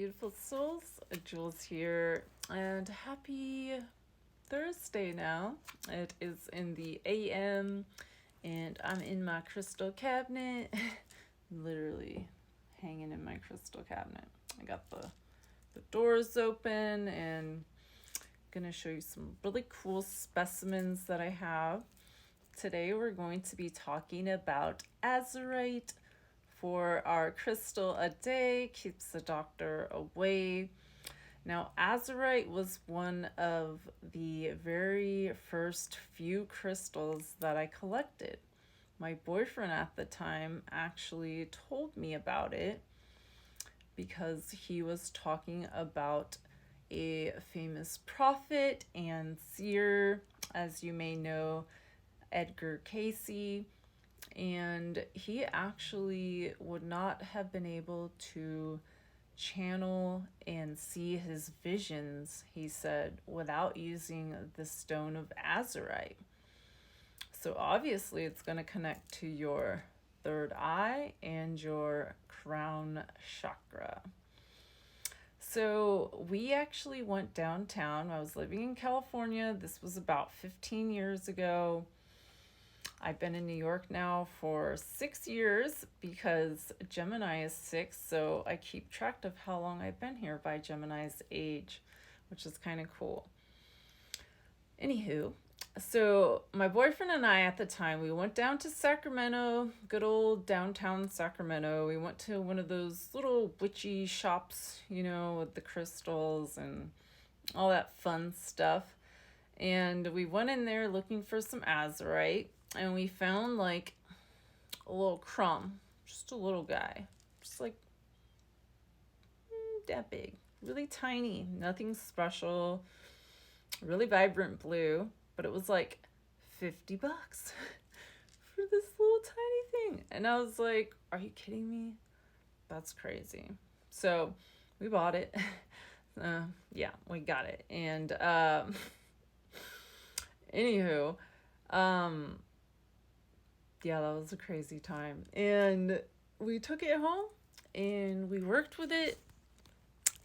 beautiful souls. Jules here, and happy Thursday now. It is in the AM, and I'm in my crystal cabinet. Literally hanging in my crystal cabinet. I got the doors open, and I'm gonna show you some really cool specimens that I have. Today we're going to be talking about azurite for our crystal a day, keeps the doctor away. Now, azurite was one of the very first few crystals that I collected. My boyfriend at the time actually told me about it because he was talking about a famous prophet and seer, as you may know, Edgar Cayce, and he actually would not have been able to channel and see his visions, he said, without using the stone of azurite. So obviously it's going to connect to your third eye and your crown chakra. So we actually went downtown. I was living in California. This was about 15 years ago. I've been in New York now for 6 years because Gemini is 6, so I keep track of how long I've been here by Gemini's age, which is kind of cool. Anywho, so my boyfriend and I at the time, we went down to Sacramento, good old downtown Sacramento. We went to one of those little witchy shops, you know, with the crystals and all that fun stuff. And we went in there looking for some azurite. And we found like a little crumb, just a little guy, just like that big, really tiny, nothing special, really vibrant blue, but it was like $50 for this little tiny thing. And I was like, are you kidding me? That's crazy. So we bought it. Yeah, we got it. And anywho, yeah, that was a crazy time. And we took it home and we worked with it.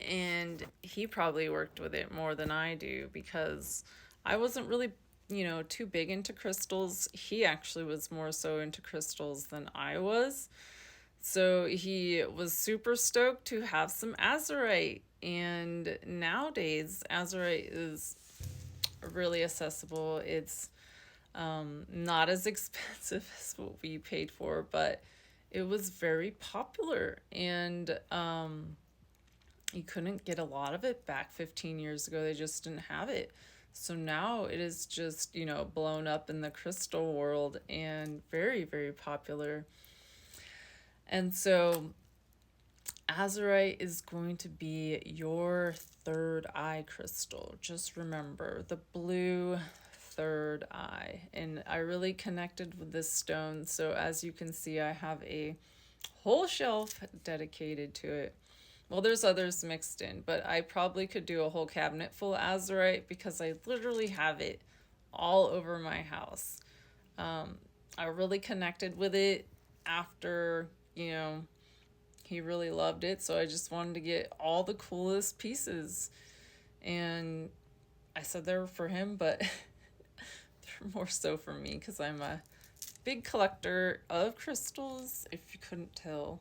And he probably worked with it more than I do because I wasn't really, too big into crystals. He actually was more so into crystals than I was. So he was super stoked to have some azurite. And nowadays, azurite is really accessible. It's not as expensive as what we paid for, but it was very popular, and you couldn't get a lot of it back 15 years ago. They just didn't have it. So now it is just, blown up in the crystal world and very, very popular. And so azurite is going to be your third eye crystal. Just remember the blue third eye, and I really connected with this stone. So as you can see, I have a whole shelf dedicated to it. Well, there's others mixed in, but I probably could do a whole cabinet full of azurite because I literally have it all over my house. I really connected with it after, he really loved it, so I just wanted to get all the coolest pieces, and I said they were for him, but more so for me because I'm a big collector of crystals, if you couldn't tell.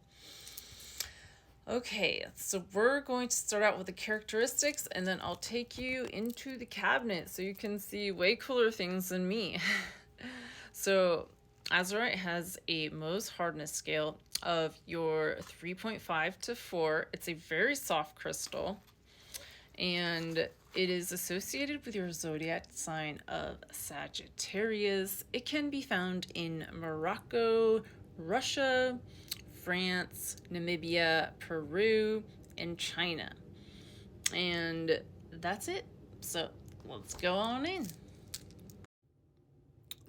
Okay, so we're going to start out with the characteristics, and then I'll take you into the cabinet so you can see way cooler things than me. So azurite has a Mohs hardness scale of your 3.5 to 4. It's a very soft crystal, and it is associated with your zodiac sign of Sagittarius. It can be found in Morocco, Russia, France, Namibia, Peru, and China. And that's it. So let's go on in.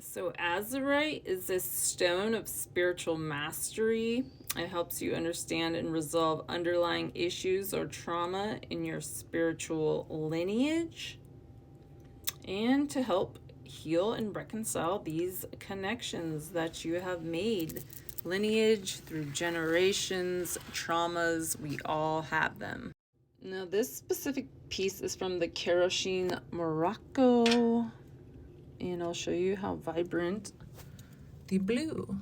So azurite is this stone of spiritual mastery. It helps you understand and resolve underlying issues or trauma in your spiritual lineage, and to help heal and reconcile these connections that you have made. Lineage through generations, traumas, we all have them. Now this specific piece is from the Kerosene Morocco, and I'll show you how vibrant the blue.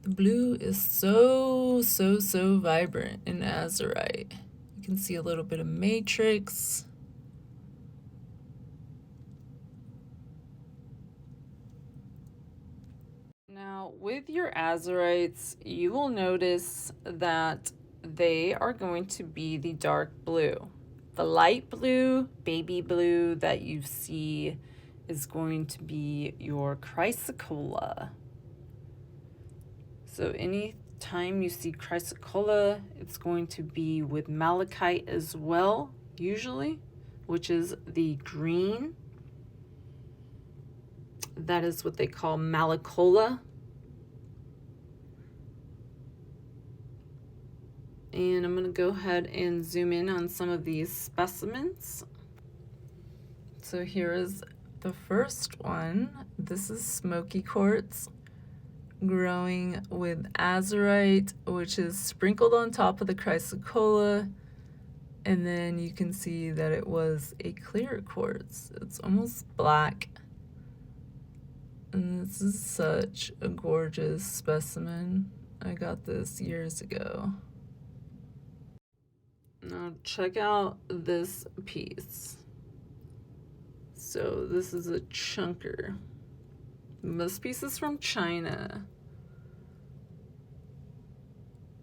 The blue is so vibrant in Azurite. You can see a little bit of matrix. Now, with your Azurites, you will notice that they are going to be the dark blue. The light blue, baby blue that you see is going to be your chrysocolla. So anytime you see chrysocolla, it's going to be with malachite as well, usually, which is the green. That is what they call malacola. And I'm going to go ahead and zoom in on some of these specimens. So here is the first one. This is smoky quartz growing with azurite, which is sprinkled on top of the chrysocolla. And then you can see that it was a clear quartz. It's almost black. And this is such a gorgeous specimen. I got this years ago. Now check out this piece. So this is a chunker. This piece is from China.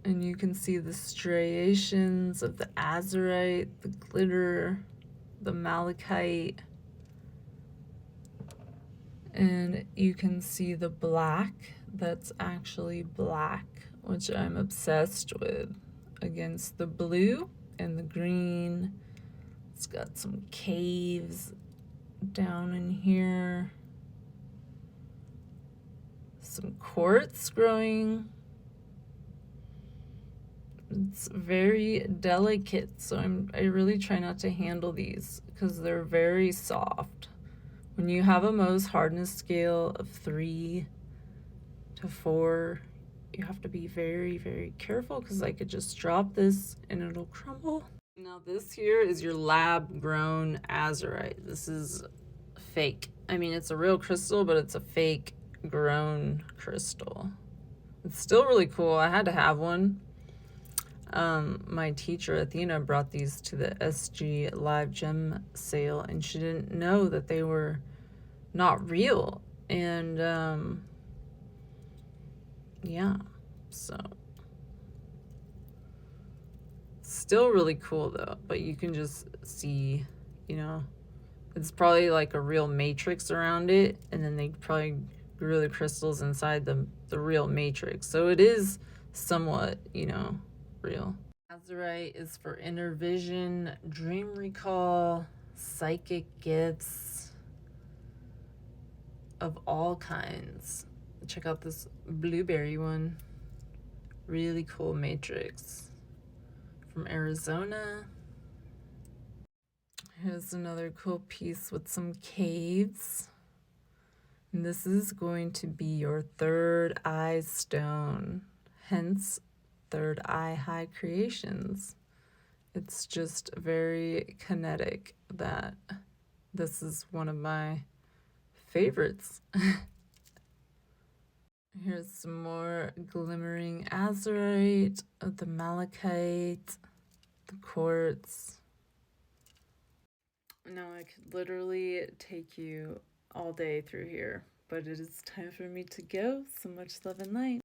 And you can see the striations of the azurite, the glitter, the malachite. And you can see the black that's actually black, which I'm obsessed with, against the blue and the green. It's got some caves down in here. Some quartz growing. It's very delicate, so I really try not to handle these because they're very soft. When you have a Mohs hardness scale of 3 to 4, you have to be very careful because I could just drop this and it'll crumble. Now this here is your lab grown azurite. This is fake. I mean, it's a real crystal, but it's a fake grown crystal. It's still really cool. I had to have one. My teacher Athena brought these to the SG live gem sale, and she didn't know that they were not real. And yeah, so still really cool though. But you can just see, you know, it's probably like a real matrix around it, and then they probably grew the crystals inside the real matrix. So it is somewhat, you know, real. Azurite is for inner vision, dream recall, psychic gifts of all kinds. Check out this blueberry one. Really cool matrix from Arizona. Here's another cool piece with some caves. And this is going to be your third eye stone, hence third eye high creations. It's just very kinetic that this is one of my favorites. Here's some more glimmering azurite, the malachite, the quartz. Now I could literally take you all day through here, but it is time for me to go. So much love and light.